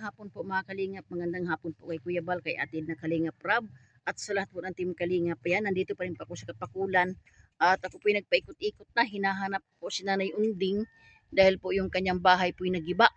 hapon po mga kalingap, magandang hapon po kay Kuya Bal, kay Atid na Kalingap Rab, at sa lahat po ng team Kalingap. Yan, nandito pa rin po ako sa Kapakulan, at ako po nagpaikot-ikot na, hinahanap po si Nanay Unding, dahil po yung kanyang bahay po nagiba,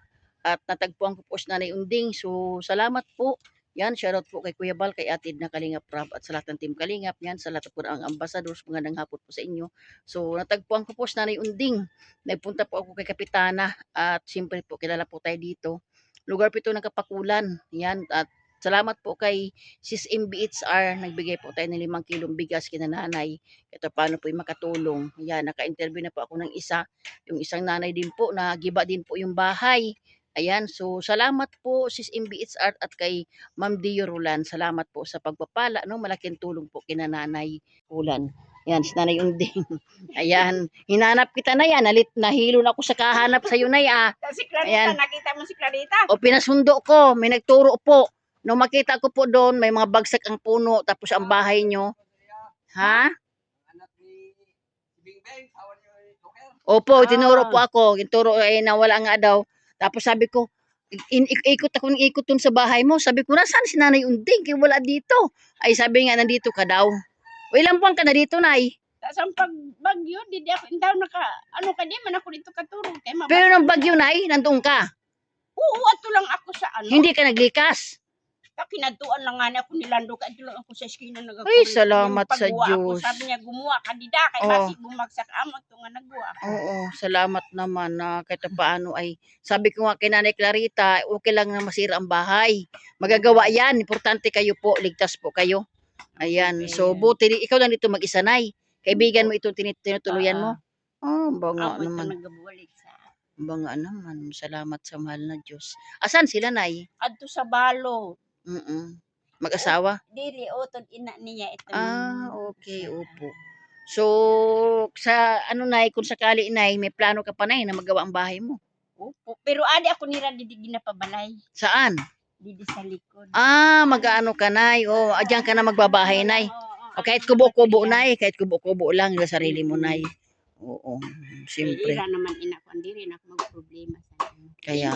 at natagpuan ko po si Nanay Unding. So, salamat po. Yan, shoutout po kay Kuya Bal, kay Atid na Kalingap Rab, at sa lahat ng team Kalingap. Yan, sa lahat po ng ambassadors, magandang hapon po sa inyo. So, natagpuan ko po si Nanay Unding. Nagpunta po ako kay Kapitana, at siyempre po, kilala po tayo dito. Lugar po ito ng Kapakulan. Yan, at salamat po kay Sis MBHR. Nagbigay po tayo ng 5 kilong bigas kina nanay. Ito paano po yung makatulong. Yan, naka-interview na po ako ng isa. Yung isang nanay din po, nagiba din po yung bahay. Ayan, so salamat po Sis MBHR at kay Ma'am Dio Roland. Salamat po sa pagpapala, no? Malaking tulong po kina Nanay Ulan. Yan, si Nanay Unding. Ayan, hinanap kita na yan. Nahilo na ako sa kahanap sa iyo na ya. Si Clarita, Ayan. nakita mo si Clarita? O pinasundo ko, may nagturo po. Nung makita ko po doon, may mga bagsak ang puno, tapos ang bahay nyo. Ha? Opo, tinuro po ako. Tinuro ay nawala nga daw. Tapos sabi ko, ikot ako ng ikot dun sa bahay mo. Sabi ko, nasaan si Nanay Unding? Kaya wala dito. Ay sabi nga, nandito ka daw. O ilang buwan ka na dito, Nay? Tapos ang pagbagyo, di ako, indaw ka di man ako dito katuro. Pero nung bagyo, Nay, nandun ka. Oo, ato lang ako sa ano. Hindi ka naglikas. Kinatuan lang nga ako nilando ka. Ito lang ako sa eskina nagagawin. Ay, salamat sa Diyos. Sabi niya, gumawa ka dida. Kaya basi bumagsak amo ito nga nagawa. Oo, salamat naman na kahit paano ay sabi ko nga kay Nanay Clarita, okay lang na masira ang bahay. Magagawa yan. Importante kayo po. Ligtas po kayo. Ayan. So, buti ikaw lang dito mag-isa, Nay. Kaibigan mo itong tinutuluyan mo. Oh, banga naman. Banga naman. Salamat sa mahal na Diyos. Asan sila, Nay? Adto sa balo. Mag-asawa? Diri, otod ina niya ito. Okay, opo. So, sa ano, Nay, kung sakali, Nay, may plano ka pa, Nay, na magawa ang bahay mo? Opo. Pero adi ako nira didi ginapabalay. Saan? Didi sa likod. Mag-ano ka, Nay. Diyan ka na magbabahay, Nay. O, kahit kubo-kubo, Nay. Kahit kubo-kubo lang sa sarili mo, Nay. Oo, siyempre. Ira naman ina ko, hindi rin ako mag-problema sa inyo. Kaya,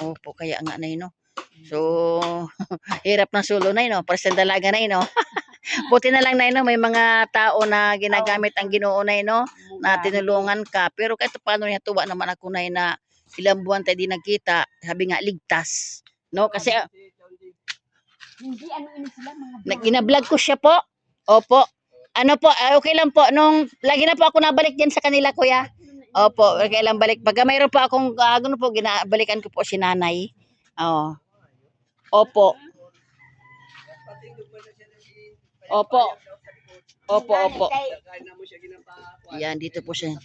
opo, kaya nga, Nay, no? So, hirap ng sulo, Nay, no? Parang dalaga, Nay, no? Buti na lang, Nay, no? May mga tao na ginagamit ang Ginoo, Nay, no? Na tinulungan ka. Pero kahit paano niya, tuwa naman ako, Nay, na ilang buwan tayo di nagkita. Sabi nga, ligtas. No? Kasi, hindi, ano sila, mga gina-vlog ko siya po. Opo. Ano po, okay lang po. Lagi na po ako nabalik din sa kanila, Kuya. Opo, okay lang balik. Pag mayroon po akong, ano po, ginabalikan ko po si Nanay. Opo. Opo. Opo. Yan, dito po siya.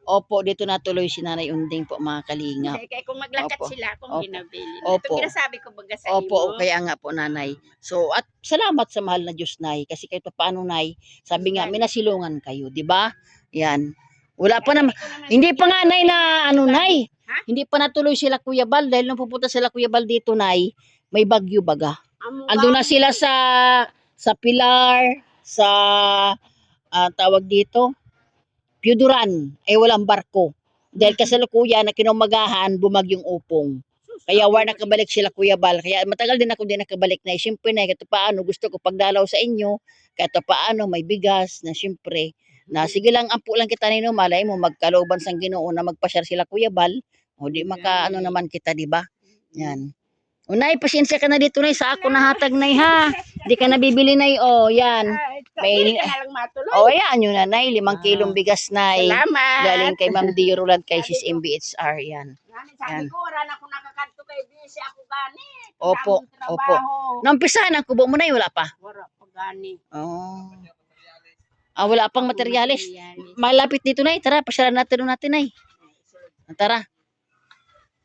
Opo, dito natuloy si Nanay Unding po, mga kalingap. Kaya kung maglakat sila, kung ginabili. Opo. Ito sabi ko baga sa iyo. Opo, kaya nga po, Nanay. So, at salamat sa mahal na Diyos, Nay. Kasi kahit paano, Nay, sabi nga, minasilungan kayo, di ba? Yan. Wala pa naman. Hindi pa nga, Nay, na ano, Nay. Hindi pa natuloy sila Kuya Bal. Dahil nung pupunta sila Kuya Bal dito, Nay, may bagyo baga. Andun na sila sa Pilar, sa tawag dito, Piuduran, walang barko. Dahil kasalukuyan na kinumagahan, bumagyong upong. Kaya nakabalik sila Kuya Bal. Kaya matagal din ako din nakabalik na. Siyempre na, kahit paano, gusto ko pagdalaw sa inyo, kahit paano, may bigas, na siyempre, na sige lang, ampo lang kita nino, malay mo, magkalooban sang Ginoo na magpasyar sila Kuya Bal. O di maka, naman kita, di ba? Yan. Nay, pasensya ka na dito, Nay, sa ako nahatag, Nay, ha? Di ka nabibili, Nay, yan. May ka na lang matuloy. Yan yun na, Nay, 5 kilong bigas, Nay. Salamat. Galing kay Ma'am Dio Roland, kay Sis MBHR, yan. Sabi ko, wala na ako nakakanto kay busy ako gani. Opo. Nampisahan ang kubo mo, Nay, wala pa? Wala pa gani. Wala pang materyales. Malapit dito, Nay. Tara, pasyaran natin, Nay. Tara.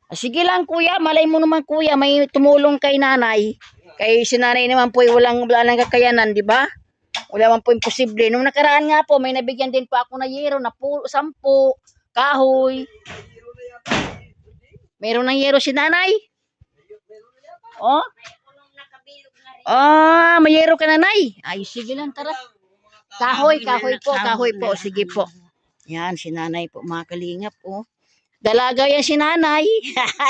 Sige lang, Kuya. Malay mo naman, Kuya. May tumulong kay Nanay. Kay si Nanay naman po, wala nang kakayanan, di ba? Wala man po imposible. Nung nakaraan nga po, may nabigyan din po ako na yero na 10, kahoy. Meron ng yero si Nanay? May yero ka, Nanay. Ay, sige lang, tara. Kahoy po. Sige po. Yan, si Nanay po, mga kalingap, Dalaga yan si Nanay.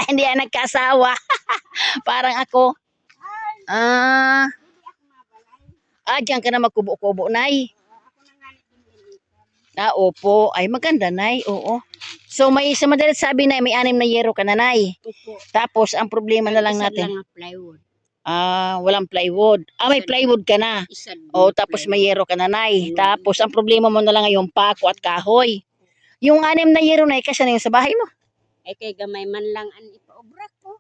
Hindi yan nagkasawa. Parang ako. Ah, diyan ka na magkubo-kubo, Nay. Opo. Ay, maganda, Nay. Oo. So, sa madalit sabi, Nay, may 6 na yero ka na, Nay. Opo. Tapos, ang problema na lang Isa natin. lang ang plywood. Walang plywood. May plywood ka na. Isa Tapos may yero ka na, Nay. Mm. Tapos, ang problema mo na lang ngayon, pako at kahoy. Yung 6 na yero, Nay, kasi na yung sa bahay mo. Ay kay gamay man lang ang ipaobra ko.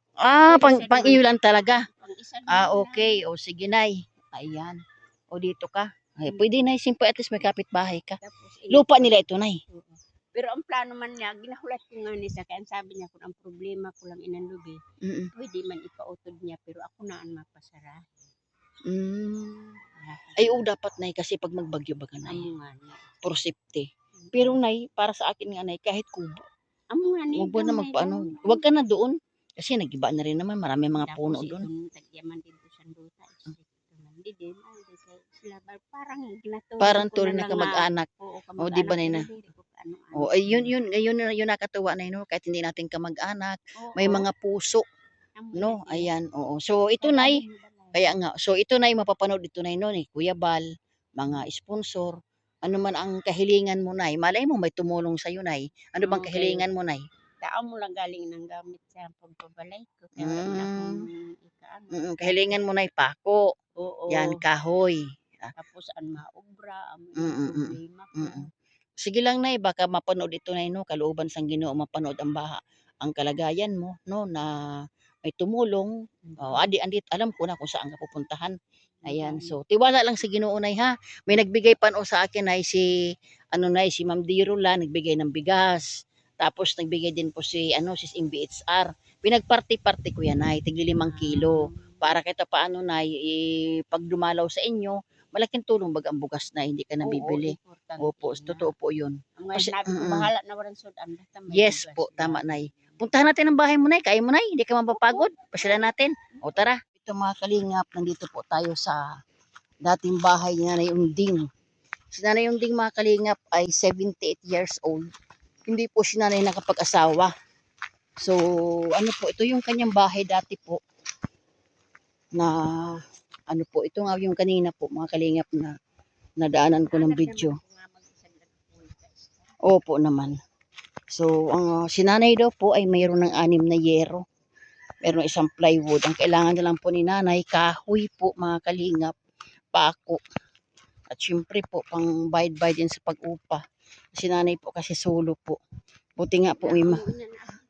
Pang iyo lang talaga. Pang isa naman Okay. O, sige, Nay. Ayan. O, dito ka. Ay, pwede, Nay. Simple, at least may kapitbahay ka. Tapos, Lupa nila ito, Nay. Oo. Pero ang plano man niya, ginahulat ko nga ni sa kaya ang sabi niya kung ang problema ko lang inanlubi, Mm. pwede man ipautod niya pero ako na ang mapasara. Ay, dapat, Nay, kasi pag magbagyo baga, Nay. Amo nga ni. For safety. Pero, Nay, para sa akin nga, Nay, kahit kubo. Amo nga ni. Huwag mo na magpaano. Huwag ka na doon. Kasi nagiba na rin naman. Marami mga puno doon. Tagyaman din to sa luta. Hindi din. Sila parang ginatulog. Parang tuloy na kamag-anak. Oo, di ba, Nay na? Ay, yun nakatuwa, Nay, no? Kahit hindi natin kamag-anak. May mga puso. No? Ayan, oo. So, ito, Nay. Kaya nga. So, ito, Nay, mapapanood ito, Nay, no? Ni Kuya Bal, mga sponsor. Ano man ang kahilingan mo, Nay. Malay mo, may tumulong sa'yo, Nay. Ano bang kahilingan mo, Nay? Tao mo lang galing ng gamit sa pagbabalay ko. Kaya wala na akong ikaano. Kahilingan mo, Nay, pako. Oo. Yan, kahoy. Tapos ang maobra, ang problema ko. Sige lang, Nay, baka mapanood ito, Nay, no? Kalooban sang Ginoo, mapanood ang kalagayan mo, no? Na may tumulong. Andit, alam ko na kung saan ka pupuntahan. Ayan, so tiwala lang sa Ginoo, Nay, ha. May nagbigay pa sa akin, Nay, si Ma'am Dirula, nagbigay ng bigas. Tapos nagbigay din po si MBHR. Pinagparty-party ko yan, Nay, tigli 5 kilo. Para kahit paano, Nay, pag dumalaw sa inyo, malaking tulong ang bugas na hindi ka nabibili. Opo, totoo po 'yun. Kasi bahala na waran sudan. Yes po, tama, Nay. Puntahan natin ang bahay mo, Nay. Kaya mo, Nay, hindi ka mapapagod. Pasyalan natin. O tara. Ito, mga kalingap, nandito po tayo sa dating bahay ni Nanay Unding. Si Nanay Unding, mga kalingap, ay 78 years old. Hindi po si Nanay nakapag-asawa. So, ito yung kanyang bahay dati po. Na, ito nga yung kanina po, mga kalingap, na nadaanan ko ng video. Opo naman. So, ang sinanay daw po ay mayroon ng 6 na yero. Meron isang plywood. Ang kailangan na lang po ni Nanay, kahoy po, mga kalingap, pako. At syempre po, pang bayad-bayad din sa pag-upa. Si Nanay po kasi solo po. Buti nga po,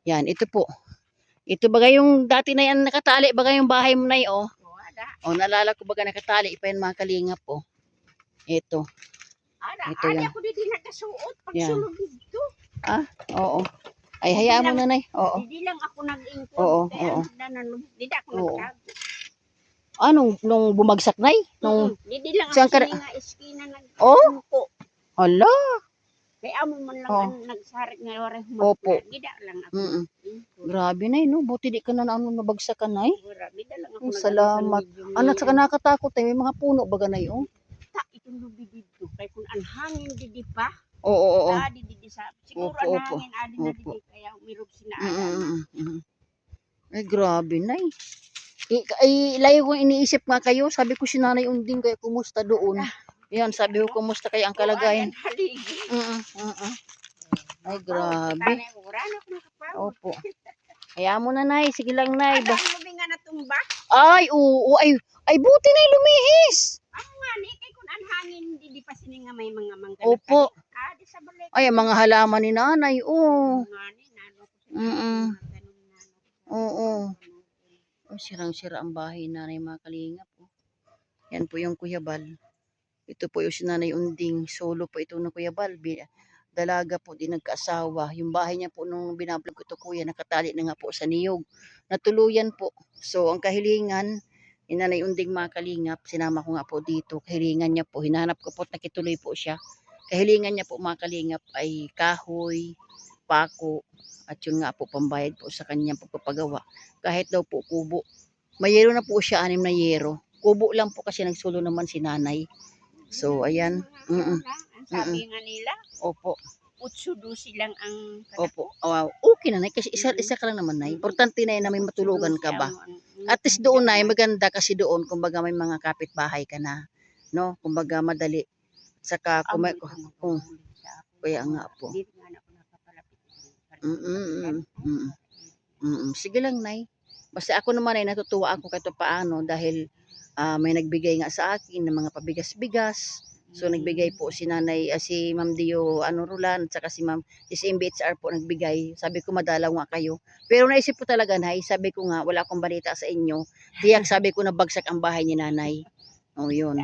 yan, ito po. Ito bagay yung dati na yan nakatali, bagay yung bahay mo, Nay, oh. Naalala ko baga nakatali, pa yan, mga kalingap, oh. Ito. Ito yan. Ako dito nagkasuot pag sulog dito. Oo. Ay, hayaan mo, Nanay. Oo. Hindi lang ako nag-ingkod. Oo. Hindi ako nagtago. Nung bumagsak, Nay? Hindi lang Saan ako ka- nga iskina nag-ingko. Hala. Kaya amo man lang nagsarik nga waray Opo. Gida lang ako. Grabe, Nay, no? Buti di ka na nabagsakan, Nay. Gida lang ako. Salamat. Saka nakatakot, may mga puno baga, Nay, oh. Itong lubi dito. Kaya kung ang hangin didi pa. Oo. Didi sa. Siguro ang hangin adi na didi. Kaya umirog sinaalan. Ay, grabe, Nay. Layo kong iniisip nga kayo. Sabi ko si Nanay Unding, kaya kumusta doon? Yan, sabi ko, kumusta kaya ang kalagayan? Ay, grabe. Opo. Kaya mo na, Nay. Sige lang, Nay. Ang lubi nga natumba. Ay, oo. Ay, buti, Nay, lumihis. Ako nga ni, kay kung ang hangin didi pa sini nga may mga mangga. Opo. Di sa balik. Ay, ang mga halaman ni Nanay, oo. Oo. Sirang-sira ang bahay ni Nanay, mga kalingap. Yan po yung Kuya Bal. Ito po yung si Nanay Unding. Solo po ito ng Kuya Bal. Dalaga po, di nagkaasawa. Yung bahay niya po nung binablog ko ito, Kuya, nakatali na nga po sa niyog. Natuluyan po. So, ang kahilingan ni Nanay Unding, mga kalingap, sinama ko nga po dito. Kahilingan niya po, hinahanap ko po, nakituloy po siya. Kahilingan niya po, mga kalingap, ay kahoy, pako, at yun nga po, pambayad po sa kanyang pagpapagawa. Kahit daw po kubo. May yero na po siya, 6 na yero. Kubo lang po kasi nagsulo naman si Nanay. So, ayan. Ang sabi nga nila, Opo. 8-12 lang ang Opo. Okay na, Nay. Kasi isa ka lang naman, Nay. Importante na yun na may matulugan ka ba? At least doon na maganda kasi doon kumbaga may mga kapitbahay ka na, no? Kumbaga madali. Saka kung kaya nga po. Dito nga na ako nakapalapit. Sige lang, Nay. Basta ako naman ay natutuwa ako kahit paano dahil may nagbigay nga sa akin ng mga pabigas-bigas. So nagbigay po si Nanay, si Ma'am Dio Roland, at saka si MBHR po nagbigay. Sabi ko madalaw nga kayo. Pero naisip ko talaga, Nay, sabi ko nga wala akong balita sa inyo. Tiyak sabi ko nabagsak ang bahay ni Nanay. Oh, yun.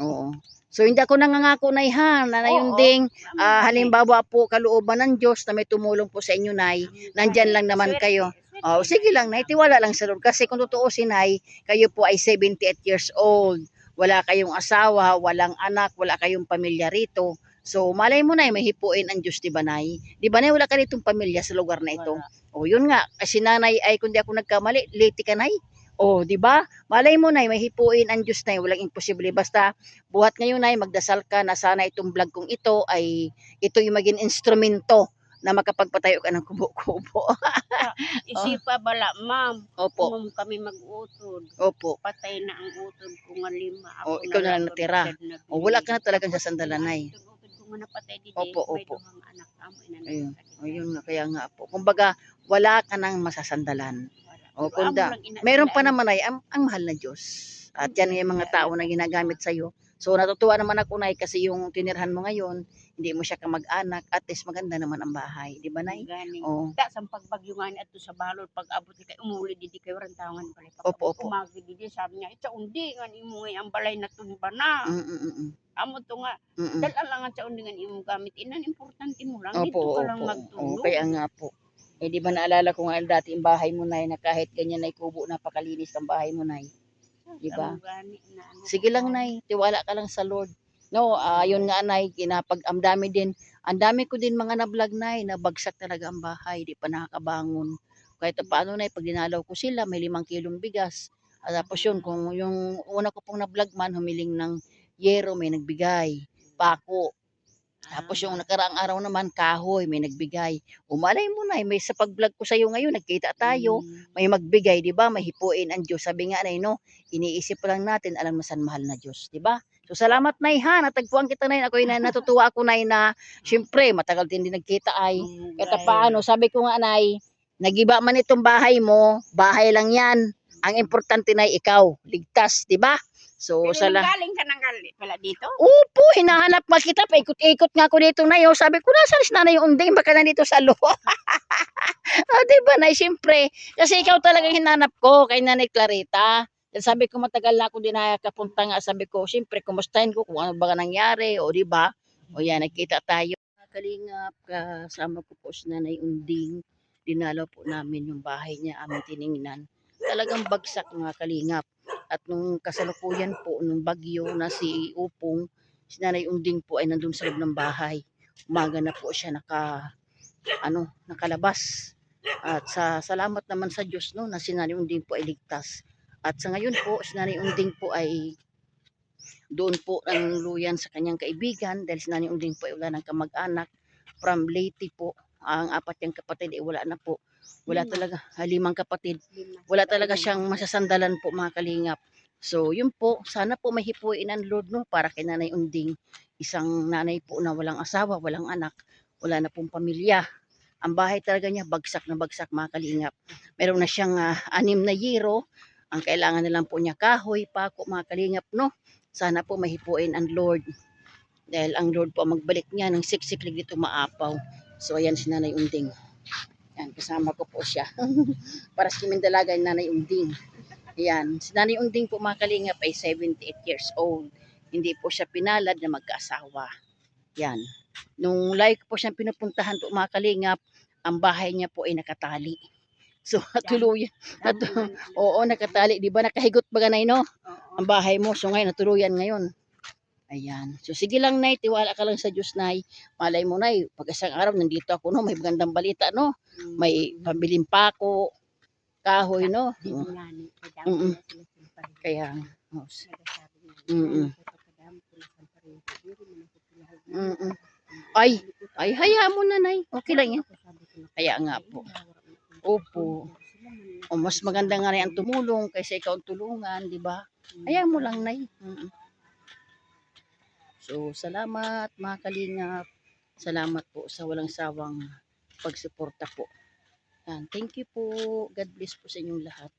Oo. So hindi ako nangangako, Nay, ha, Nanay Unding. Halimbawa po kalooban ng Diyos na may tumulong po sa inyo, Nay. Nandyan lang naman kayo. Oh, sige lang, Nay, tiwala lang sa Lord. Kasi kung totoo si Nay, kayo po ay 78 years old. Wala kayong asawa, walang anak, wala kayong pamilya rito. So, malay mo, Nay, may hipuin ang Diyos, di ba, Nay? Di ba, Nay, wala ka ritong pamilya sa lugar na ito? O, yun nga. Kasi Nanay ay, kung di ako nagkamali, late ka, Nay. O, di ba? Malay mo, Nay, may hipuin ang Diyos, Nay. Walang imposible. Basta, buhat ngayon, Nay, magdasal ka na sana itong vlog kong ito ay, ito yung maging instrumento na makapagpatayo ka ng kubo-kubo. Isipa bala, ma'am. Opo. Kung kami mag-utod. Opo. Patay na ang utod ko nga 5. O, ikaw na lang natira. O, wala ka na talagang sasandalan, Nay. Kung napatay dito, Opo, may opo. duhang anak amo Ayun. Ayun nga, kaya nga po. Kumbaga, wala ka nang masasandalan. O, kunda, meron pa naman ay ang mahal na Diyos. At yan yung mga tao na ginagamit sa'yo. So, natutuwa naman ako, Nay, kasi yung tinirhan mo ngayon, hindi mo siya kamag-anak, at least maganda naman ang bahay. Di ba, Nay? Oo. Ta sa pagbagyo nga ni adto sa balod pag abot ni kay umuli didi kay rantangan pala pag Opo, opo. umagi didi sabi niya ita undi nga imo ngay ang balay na tumba na. Amo to nga dala lang ang sa undi nga imo gamit inan importante mo lang dito Opo, ka lang opo. magtulog. Kaya nga po. Eh, di ba naalala ko nga dati yung bahay mo, Nay, na kahit ganyan ay kubo, napakalinis ang bahay mo, Nay. Di ba? Sige lang, Nay, tiwala ka lang sa Lord. No, yun nga, Nay, ang dami din. Ang dami ko din mga na-vlog, Nay, na bagsak talaga ang bahay, di pa nakakabangon. Kahit paano, Nay, pag dinalaw ko sila, may 5 kilong bigas. At tapos yun, kung yung una ko pong na-vlog man, humiling ng yero, may nagbigay. Pako. Tapos yung nakaraang araw naman, kahoy, may nagbigay. Umalay mo, Nay, may sa pag-vlog ko sa iyo ngayon, nagkita tayo, may magbigay, di ba? May hipuin ang Diyos. Sabi nga, Nay, no, iniisip pa lang natin, alam na saan mahal na Diyos, di ba? So, salamat, Nay, ha, natagpuan kita, Nay. Ako na natutuwa ako, Nay, na syempre, matagal din nagkita ay. Kaya paano, sabi ko nga, Nay, nagiba man itong bahay mo, bahay lang yan. Ang importante, Nay, ikaw, ligtas, di ba? So, galing ka nang galing pala dito? Opo, hinahanap nga kita. Paikot-ikot nga ako dito, Nay. Oh. Sabi ko, nasaan si Nanay Unding? Baka nandito sa loob. Diba, Nay? Siyempre. Kasi ikaw talagang hinanap ko kay Nanay Clarita. Sabi ko, matagal na ako din nakapunta nga. Sabi ko, siyempre, kumustahin ko kung ano ba nangyari. O, diba? O, yan, nagkita tayo. Kalingap, kasama ko po si Nanay Unding. Dinalaw po namin yung bahay niya, aming tiningnan. Talagang bagsak, mga kalingap. At nung kasalukuyan po, nung bagyo na si Upong, si Nanay Unding po ay nandun sa loob ng bahay. Umaga na po siya nakalabas. At salamat naman sa Diyos, no, na si Nanay Unding po ay ligtas. At sa ngayon po, si Nanay Unding po ay doon po nanuluyan sa kanyang kaibigan dahil si Nanay Unding po ay wala ng kamag-anak. From Leyte po, ang 4 niyang kapatid ay wala na po. Wala talaga, 5 kapatid. Wala talaga siyang masasandalan po, mga kalingap. So, yun po, sana po may hipuin ang Lord, no, para kay Nanay Unding. Isang nanay po na walang asawa, walang anak, wala na pong pamilya. Ang bahay talaga niya, bagsak na bagsak, mga kalingap. Meron na siyang 6 na yero. Ang kailangan na lang po niya kahoy, pako, mga kalingap, no. Sana po may hipuin ang Lord. Dahil ang Lord po magbalik niya ng siksiklig dito maapaw. So, ayan si Nanay Unding. Yan, kasama ko po siya. Para sa Kimindalaga, Nanay Unding. Yan, si Nanay Unding po, mga kalingap, ay 78 years old. Hindi po siya pinalad na magkaasawa. Yan. Nung like po siyang pinupuntahan po, mga kalingap, ang bahay niya po ay nakatali. So, natuluyan. Oo, nakatali. Di ba nakahigot ba, Nay, no? Ang bahay mo. So, ngayon, natuluyan ngayon. Ayan. So, sige lang, Nay. Tiwala ka lang sa Diyos, Nay. Malay mo, Nay. Pag isang araw, nandito ako, no? May magandang balita, no? May pambiling pako, kahoy, no? Kaya, ay, hayaan mo na, Nay. Okay lang yan. Kaya nga po. Opo. O mas maganda nga rin ang tumulong kaysa ikaw ang tulungan, di ba? Ayaw mo lang, Nay. So, salamat mga kalingap. Salamat po sa walang sawang pagsuporta po. Yan. Thank you po. God bless po sa inyong lahat.